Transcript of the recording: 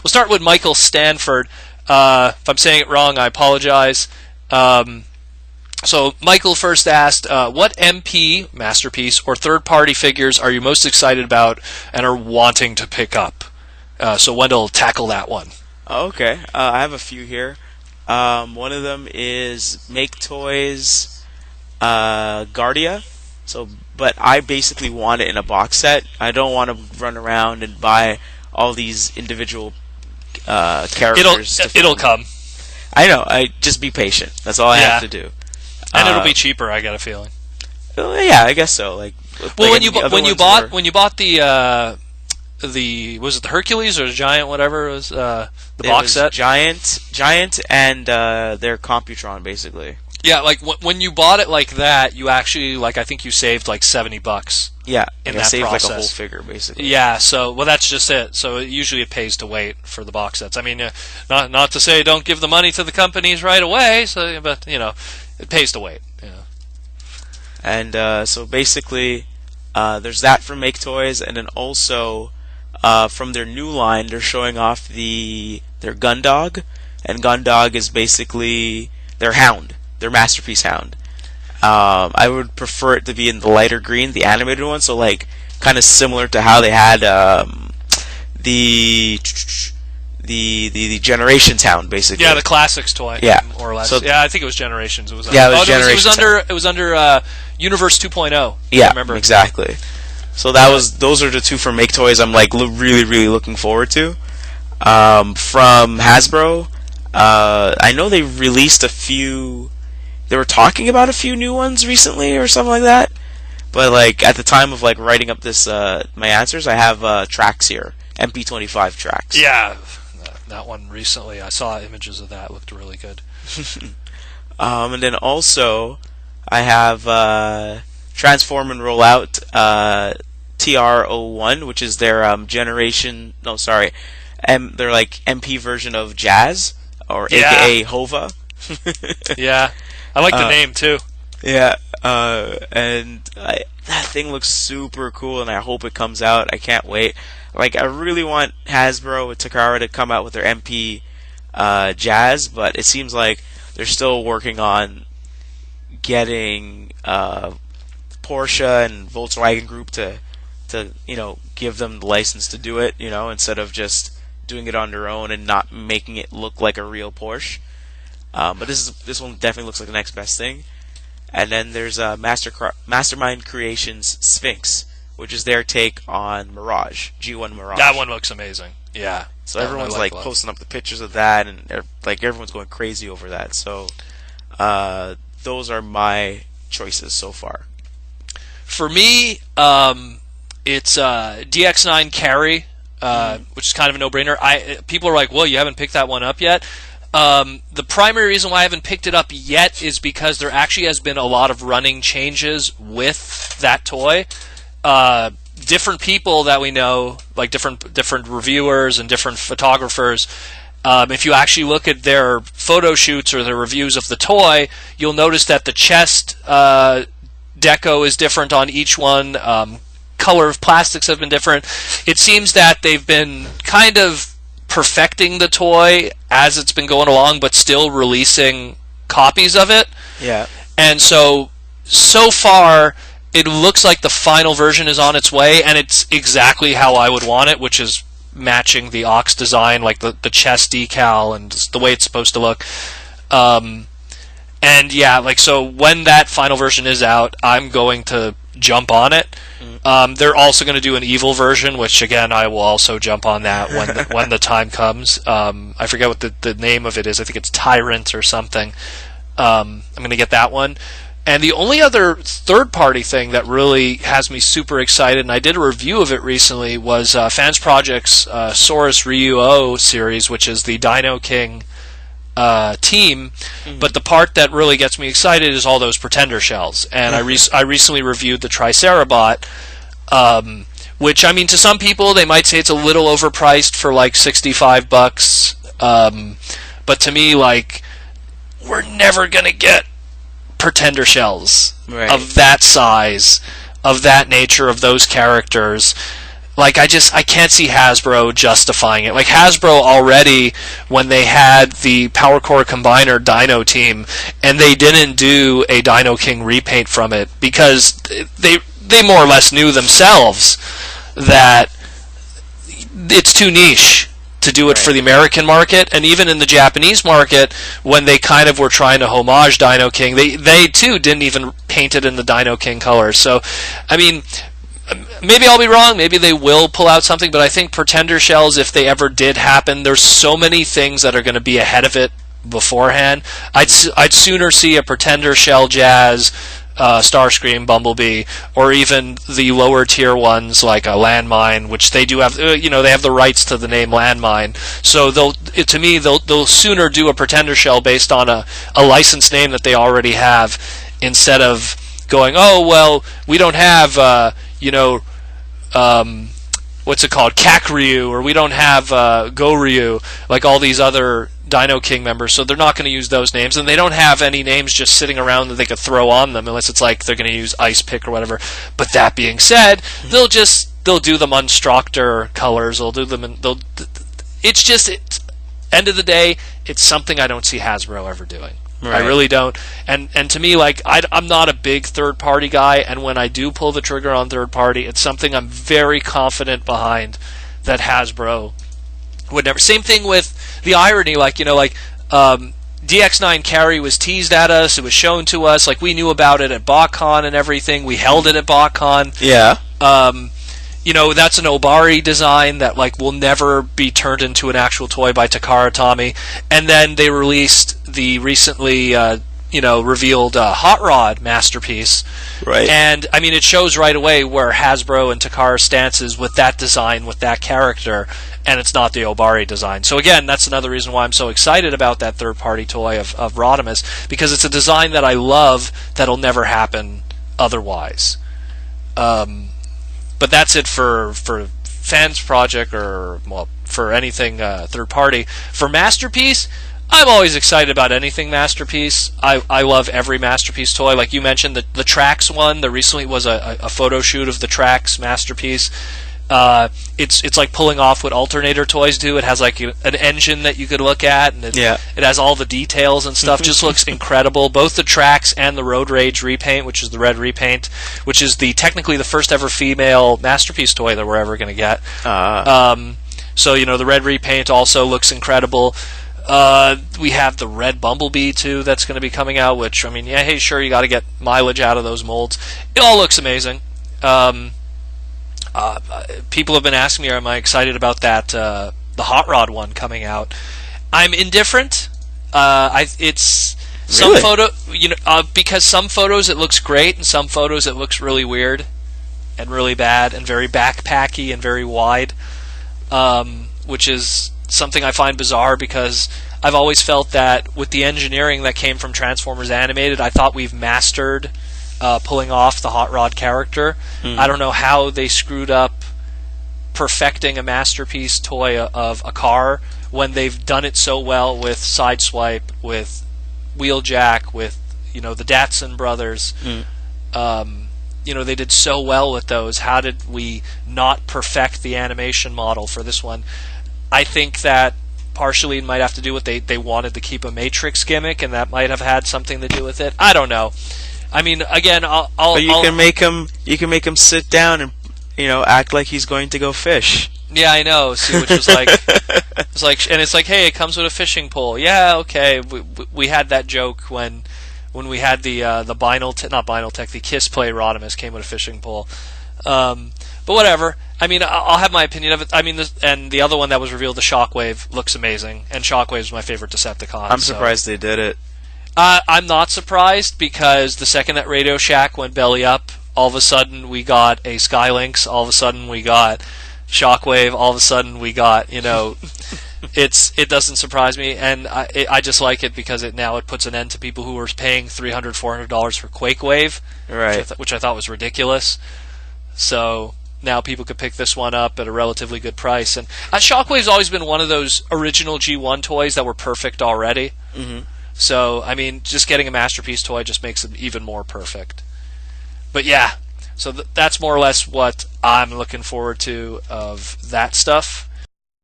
we'll start with Michael Stanford. If I'm saying it wrong, I apologize. So Michael first asked, what MP, masterpiece, or third-party figures are you most excited about and are wanting to pick up? So Wendell, tackle that one. Okay, I have a few here. One of them is Make Toys Guardia. But I basically want it in a box set. I don't want to run around and buy all these individual characters. It'll come. I know. Just be patient. That's all I have to do. And it'll be cheaper, I got a feeling. Yeah, I guess so. When you bought the was it the Hercules or the Giant, whatever it was, the box set? Giant, and their Computron, basically. Yeah, when you bought it like that, you actually I think you saved $70. Yeah, in that saved process. A whole figure, basically. Yeah, so that's just it. So usually it pays to wait for the box sets. I mean, not to say don't give the money to the companies right away. So, but it pays to wait. And so basically, there's that from Make Toys, and then also from their new line, they're showing off their Gundog, and Gundog is basically their Hound, their Masterpiece Hound. I would prefer it to be in the lighter green, the animated one, so kind of similar to how they had the Generations Hound, basically. Yeah, the Classics toy. Yeah, more or less. So, yeah, I think it was Generations. It was. Generations. It was under Universe 2.0. Yeah, I remember exactly. So those are the two from Make Toys. I'm really, really looking forward to. From Hasbro, I know they released a few. They were talking about a few new ones recently or something like that. But at the time of writing up this my answers, I have tracks here, MP25 tracks. Yeah, that one recently. I saw images of that. It looked really good. And then also I have Transform and Roll Out TR01, which is their generation. No, sorry, they're MP version of Jazz, or AKA Hova. Yeah. I like the name too. Yeah, and that thing looks super cool, and I hope it comes out. I can't wait. I really want Hasbro with Takara to come out with their MP Jazz, but it seems like they're still working on getting Porsche and Volkswagen Group to give them the license to do it, instead of just doing it on their own and not making it look like a real Porsche. But this one definitely looks like the next best thing. And then there's Mastermind Creations Sphinx, which is their take on Mirage, G1 Mirage. That one looks amazing. Yeah. So everyone's posting up the pictures of that, and everyone's going crazy over that. So those are my choices so far. For me, it's DX9 Carry, which is kind of a no-brainer. People are like, well, you haven't picked that one up yet. The primary reason why I haven't picked it up yet is because there actually has been a lot of running changes with that toy. Different people that we know, different reviewers and different photographers, if you actually look at their photo shoots or their reviews of the toy, you'll notice that the chest deco is different on each one. Color of plastics have been different. It seems that they've been kind of perfecting the toy as it's been going along, but still releasing copies of it. Yeah. And so far, it looks like the final version is on its way, and it's exactly how I would want it, which is matching the Ox design, the chest decal and the way it's supposed to look. And yeah, so when that final version is out, I'm going to jump on it. They're also going to do an evil version, which again I will also jump on that when the time comes. I forget what the name of it is. I think it's Tyrant or something. I'm going to get that one. And the only other third-party thing that really has me super excited, and I did a review of it recently, was Fans Project's Saurus Ryu-O series, which is the Dino King team. But the part that really gets me excited is all those Pretender shells. And I recently reviewed the Tricerabot, which, I mean, to some people they might say it's a little overpriced for $65. But to me, we're never gonna get Pretender shells of that size, of that nature, of those characters. like, I can't see Hasbro justifying it. Like, Hasbro already, when they had the Power Core Combiner Dino team, and they didn't do a Dino King repaint from it, because they more or less knew themselves that it's too niche to do it for the American market. And even in the Japanese market, when they kind of were trying to homage Dino King, they too didn't even paint it in the Dino King colors. So, I mean, maybe I'll be wrong. Maybe they will pull out something, but I think Pretender shells, if they ever did happen, there's so many things that are going to be ahead of it beforehand. I'd sooner see a Pretender shell Jazz, Starscream, Bumblebee, or even the lower tier ones like a Landmine, which they do have. They have the rights to the name Landmine, so they'll sooner do a Pretender shell based on a licensed name that they already have, instead of going, oh well, we don't have what's it called, Kakryu, or we don't have Goryu, like all these other Dino King members, so they're not going to use those names, and they don't have any names just sitting around that they could throw on them, unless it's like they're going to use Ice Pick or whatever. But that being said, they'll do them on Structor colors. They'll do them, end of the day, it's something I don't see Hasbro ever doing. Right. I really don't. And to me, like, I'm not a big third-party guy, and when I do pull the trigger on third-party, it's something I'm very confident behind that Hasbro would never. Same thing with the irony, DX9 Carry was teased at us, it was shown to us, like, we knew about it at BotCon and everything, we held it at BotCon. Yeah. That's an Obari design that, like, will never be turned into an actual toy by Takara Tomy. And then they released the recently revealed Hot Rod Masterpiece. Right. And, I mean, it shows right away where Hasbro and Takara's stance is with that design, with that character, and it's not the Obari design. So again, that's another reason why I'm so excited about that third-party toy of Rodimus, because it's a design that I love that'll never happen otherwise. But that's it for Fans Project, or, well, for anything third-party. For Masterpiece, I'm always excited about anything Masterpiece. I love every Masterpiece toy. Like you mentioned, the Trax one, there recently was a photo shoot of the Trax Masterpiece. It's like pulling off what Alternator toys do. It has like an engine that you could look at, and it has all the details and stuff. Just looks incredible. Both the Trax and the Road Rage repaint, which is the red repaint, which is technically the first ever female Masterpiece toy that we're ever going to get. So the red repaint also looks incredible. We have the red Bumblebee too that's going to be coming out, which, I mean, yeah, hey, sure, you got to get mileage out of those molds. It all looks amazing. People have been asking me, am I excited about that the Hot Rod one coming out? I'm indifferent. It's some really? photo, because some photos it looks great, and some photos it looks really weird and really bad and very backpacky and very wide, which is something I find bizarre, because I've always felt that with the engineering that came from Transformers Animated, I thought we've mastered pulling off the Hot Rod character. I don't know how they screwed up perfecting a Masterpiece toy of a car when they've done it so well with Sideswipe, with Wheeljack, with the Datsun brothers. They did so well with those. How did we not perfect the animation model for this one? I think that partially it might have to do with they wanted to keep a Matrix gimmick, and that might have had something to do with it. I don't know. I mean, again, But you can make him sit down and act like he's going to go fish. Yeah, I know. See, which was like, and it's like, hey, it comes with a fishing pole. Yeah, okay. We had that joke when we had the not Binaltech, the Kiss Play Rodimus came with a fishing pole. But whatever. I mean, I'll have my opinion of it. I mean, and the other one that was revealed, the Shockwave, looks amazing, and Shockwave's my favorite Decepticon. I'm surprised they did it. I'm not surprised, because the second that Radio Shack went belly up, all of a sudden we got a Skylynx, all of a sudden we got Shockwave, all of a sudden we got, it doesn't surprise me, and I just like it because it puts an end to people who were paying $300, $400 for Quake Wave, right? Which I thought was ridiculous. So now people could pick this one up at a relatively good price. And Shockwave's always been one of those original G1 toys that were perfect already. Mm-hmm. So, I mean, just getting a Masterpiece toy just makes it even more perfect. But yeah, So that's more or less what I'm looking forward to of that stuff.